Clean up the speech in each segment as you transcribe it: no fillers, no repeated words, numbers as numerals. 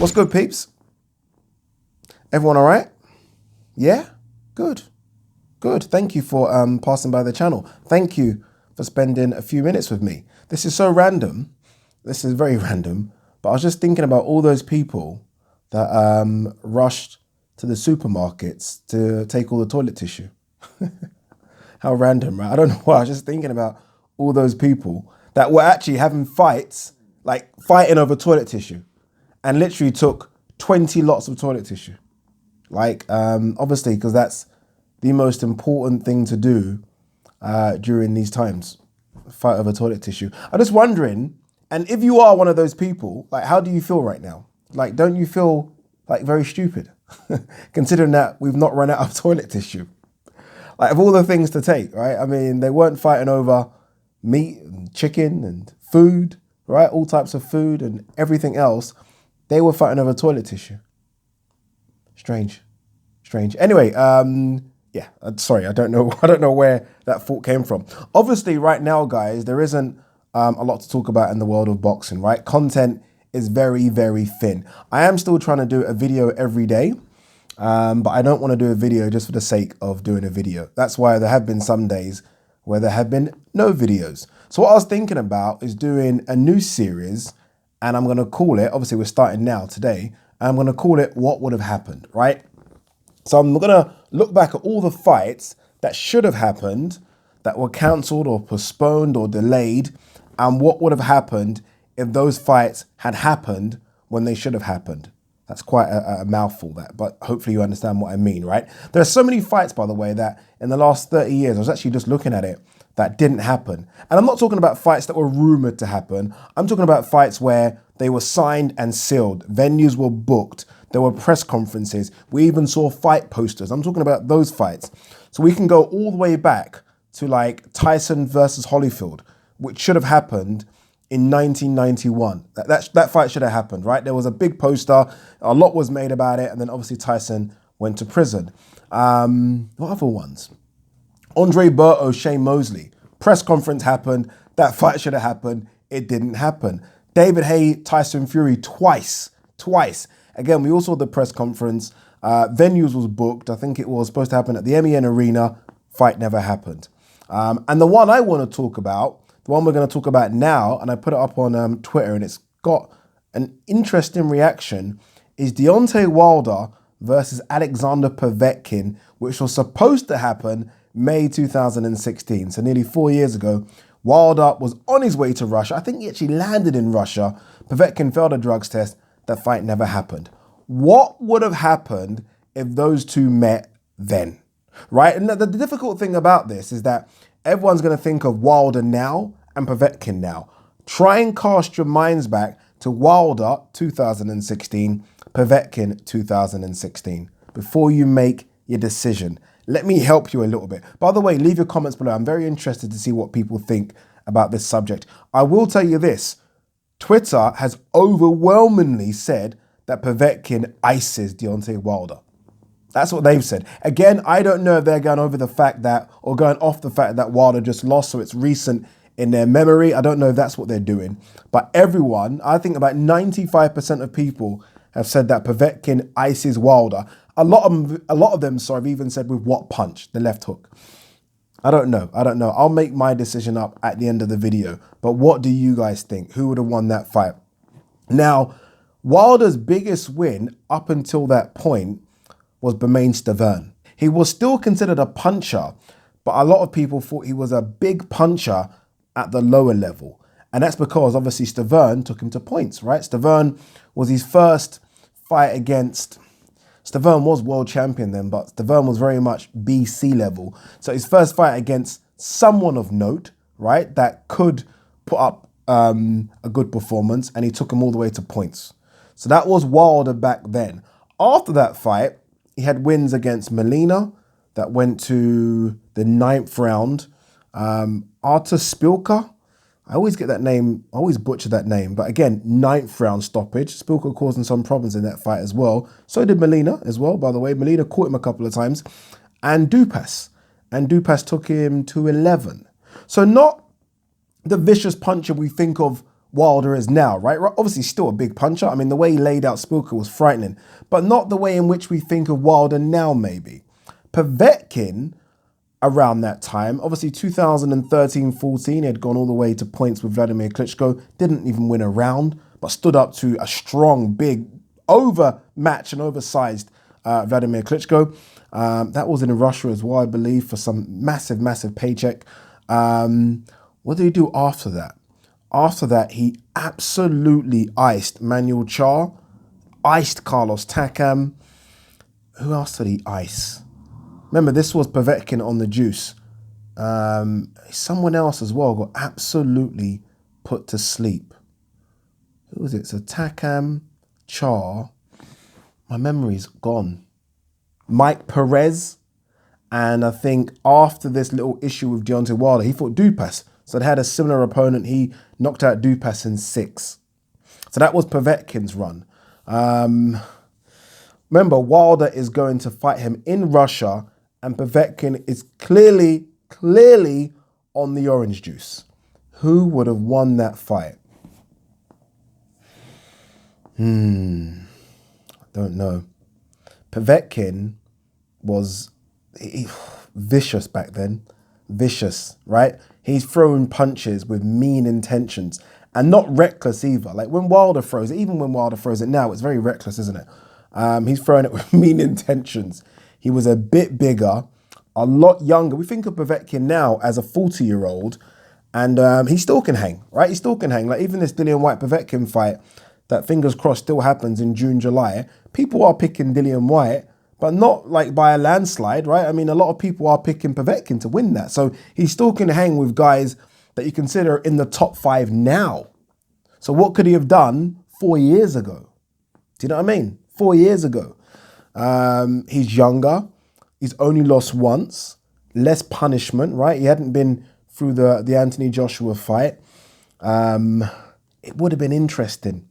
What's good, peeps? Everyone all right? Yeah? Good. Good. Thank you for passing by the channel. Thank you for spending a few minutes with me. This is so random. This is very random. But I was just thinking about all those people that rushed to the supermarkets to take all the toilet tissue. How random, right? I don't know why. I was just thinking about all those people that were actually having fights, like fighting over toilet tissue, and literally took 20 lots of toilet tissue. Like, obviously, because that's the most important thing to do during these times, fight over toilet tissue. I'm just wondering, and if you are one of those people, like, how do you feel right now? Like, don't you feel like very stupid, considering that we've not run out of toilet tissue? Like, of all the things to take, right? I mean, they weren't fighting over meat and chicken and food, right? All types of food and everything else. They were fighting over toilet tissue. Strange. Anyway, yeah, sorry, I don't know where that thought came from. Obviously, right now, guys, there isn't a lot to talk about in the world of boxing, right? Content is very, very thin. I am still trying to do a video every day, but I don't want to do a video just for the sake of doing a video. That's why there have been some days where there have been no videos. So what I was thinking about is doing a new series, and I'm going to call it, obviously we're starting now today, and I'm going to call it What Would Have Happened, right? So I'm going to look back at all the fights that should have happened, that were cancelled or postponed or delayed, and what would have happened if those fights had happened when they should have happened. That's quite a mouthful, that, but hopefully you understand what I mean, right? There are so many fights, by the way, that in the last 30 years, I was actually just looking at it, that didn't happen. And I'm not talking about fights that were rumored to happen. I'm talking about fights where they were signed and sealed. Venues were booked. There were press conferences. We even saw fight posters. I'm talking about those fights. So we can go all the way back to like Tyson versus Holyfield, which should have happened in 1991. That fight should have happened, right? There was a big poster. A lot was made about it. And then obviously Tyson went to prison. What other ones? Andre Berto, Shane Mosley. Press conference happened. That fight should have happened. It didn't happen. David Haye, Tyson Fury twice. Again, we also saw the press conference. Venues was booked. I think it was supposed to happen at the MEN Arena. Fight never happened. And the one I want to talk about, the one we're going to talk about now, and I put it up on Twitter, and it's got an interesting reaction, is Deontay Wilder versus Alexander Povetkin, which was supposed to happen May 2016. So nearly 4 years ago. Wilder was on his way to Russia. I think he actually landed in Russia. Povetkin failed a drugs test. That fight never happened. What would have happened if those two met then? Right? And the difficult thing about this is that everyone's going to think of Wilder now and Povetkin now. Try and cast your minds back to Wilder 2016, Povetkin 2016 before you make your decision. Let me help you a little bit. By the way, leave your comments below. I'm very interested to see what people think about this subject. I will tell you this. Twitter has overwhelmingly said that Povetkin ices Deontay Wilder. That's what they've said. Again, I don't know if they're going over the fact that, or going off the fact that Wilder just lost, so it's recent in their memory. I don't know if that's what they're doing. But everyone, I think about 95% of people have said that Povetkin ices Wilder. A lot of them, have even said with what punch? The left hook. I don't know. I'll make my decision up at the end of the video. But what do you guys think? Who would have won that fight? Now, Wilder's biggest win up until that point was Bermane Stiverne. He was still considered a puncher, but a lot of people thought he was a big puncher at the lower level. And that's because obviously Stiverne took him to points, right? Stiverne was his first fight against... Stiverne was world champion then, but Stiverne was very much BC level. So his first fight against someone of note, right, that could put up a good performance, and he took him all the way to points. So that was Wilder back then. After that fight, he had wins against Molina that went to the 9th round. Artur Spilka, I always get that name, I always butcher that name. But again, 9th round stoppage. Spilka causing some problems in that fight as well. So did Molina as well, by the way. Molina caught him a couple of times. And Dupas. And Dupas took him to 11. So not the vicious puncher we think of Wilder is now, right? Obviously still a big puncher. I mean, the way he laid out Spilka was frightening, but not the way in which we think of Wilder now, maybe. Povetkin, around that time, obviously 2013-14, he had gone all the way to points with Vladimir Klitschko, didn't even win a round, but stood up to a strong, big, overmatched and oversized Vladimir Klitschko. That was in Russia as well, I believe, for some massive, massive paycheck. What did he do after that? After that, he absolutely iced Manuel Char, iced Carlos Takam. Who else did he ice? Remember, this was Povetkin on the juice. Someone else as well got absolutely put to sleep. Who was it? So Takam, Char. My memory's gone. Mike Perez. And I think after this little issue with Deontay Wilder, he fought Dupas. So they had a similar opponent. He knocked out Dupas in 6. So that was Povetkin's run. Remember, Wilder is going to fight him in Russia, and Povetkin is clearly on the orange juice. Who would have won that fight? I don't know. Povetkin was vicious back then. Vicious, right? He's throwing punches with mean intentions and not reckless either. Like when Wilder throws it, even when Wilder throws it now, it's very reckless, isn't it? He's throwing it with mean intentions. He was a bit bigger, a lot younger. We think of Povetkin now as a 40-year-old, and he still can hang, right? He still can hang. Like even this Dillian Whyte-Povetkin fight, that fingers crossed still happens in June, July. People are picking Dillian Whyte, but not like by a landslide, right? I mean, a lot of people are picking Povetkin to win that. So he still can hang with guys that you consider in the top 5 now. So what could he have done 4 years ago? Do you know what I mean? 4 years ago. He's younger. He's only lost once. Less punishment, right? He hadn't been through the Anthony Joshua fight. It would have been interesting.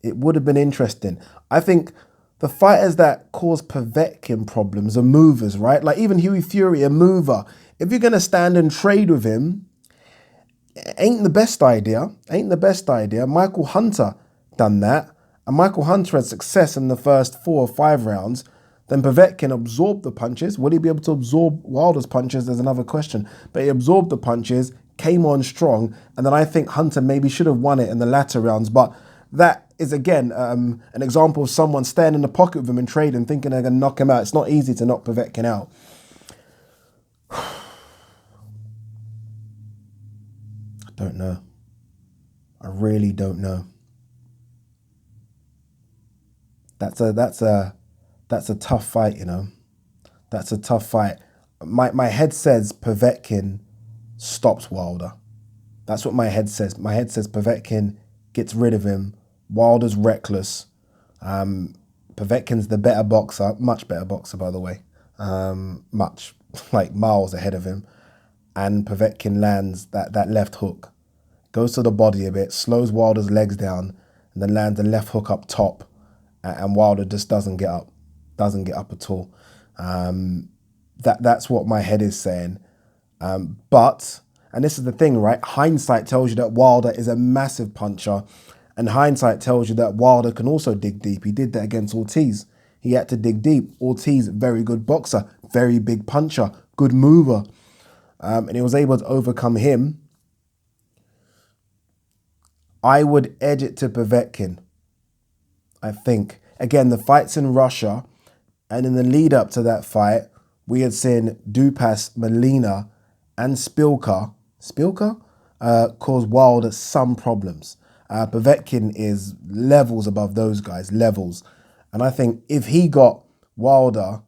It would have been interesting. I think the fighters that cause Povetkin problems are movers, right? Like even Hughie Fury, a mover. If you're going to stand and trade with him, ain't the best idea. Ain't the best idea. Michael Hunter done that. And Michael Hunter had success in the first 4 or 5 rounds. Then Povetkin absorbed the punches. Would he be able to absorb Wilder's punches? There's another question. But he absorbed the punches, came on strong. And then I think Hunter maybe should have won it in the latter rounds. But that is, again, an example of someone staying in the pocket with him and trading, thinking they're going to knock him out. It's not easy to knock Povetkin out. I don't know. I really don't know. That's a tough fight, you know. That's a tough fight. My head says Povetkin stops Wilder. That's what my head says. My head says Povetkin gets rid of him. Wilder's reckless. Povetkin's the better boxer, much better boxer, by the way. Much, like miles ahead of him. And Povetkin lands that left hook. Goes to the body a bit, slows Wilder's legs down, and then lands a left hook up top. And Wilder just doesn't get up. Doesn't get up at all. That's what my head is saying. But, and this is the thing, right? Hindsight tells you that Wilder is a massive puncher. And hindsight tells you that Wilder can also dig deep. He did that against Ortiz. He had to dig deep. Ortiz, very good boxer, very big puncher, good mover. And he was able to overcome him. I would edge it to Povetkin, I think. Again, the fight's in Russia. And in the lead up to that fight, we had seen Dupas, Molina, and Spilka cause Wilder some problems. Povetkin is levels above those guys, levels. And I think if he got Wilder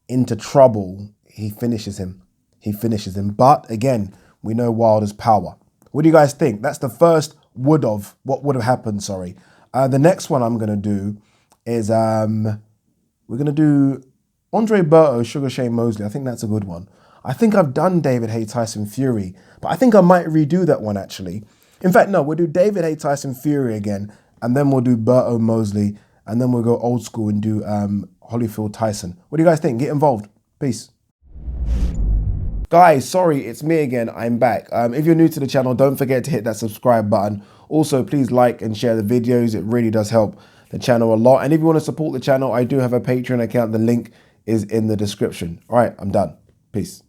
into trouble, he finishes him. But again, we know Wilder's power. What do you guys think? That's the first what would have happened, sorry. The next one I'm going to do is we're going to do Andre Berto, Sugar Shane Mosley. I think that's a good one. I think I've done David Haye, Tyson Fury, but I think I might redo that one actually. In fact, no, we'll do David Haye, Tyson Fury again, and then we'll do Berto Mosley, and then we'll go old school and do Holyfield Tyson. What do you guys think? Get involved. Peace. Guys, sorry, it's me again. I'm back. If you're new to the channel, don't forget to hit that subscribe button. Also, please like and share the videos. It really does help the channel a lot. And if you want to support the channel, I do have a Patreon account. The link is in the description. All right, I'm done. Peace.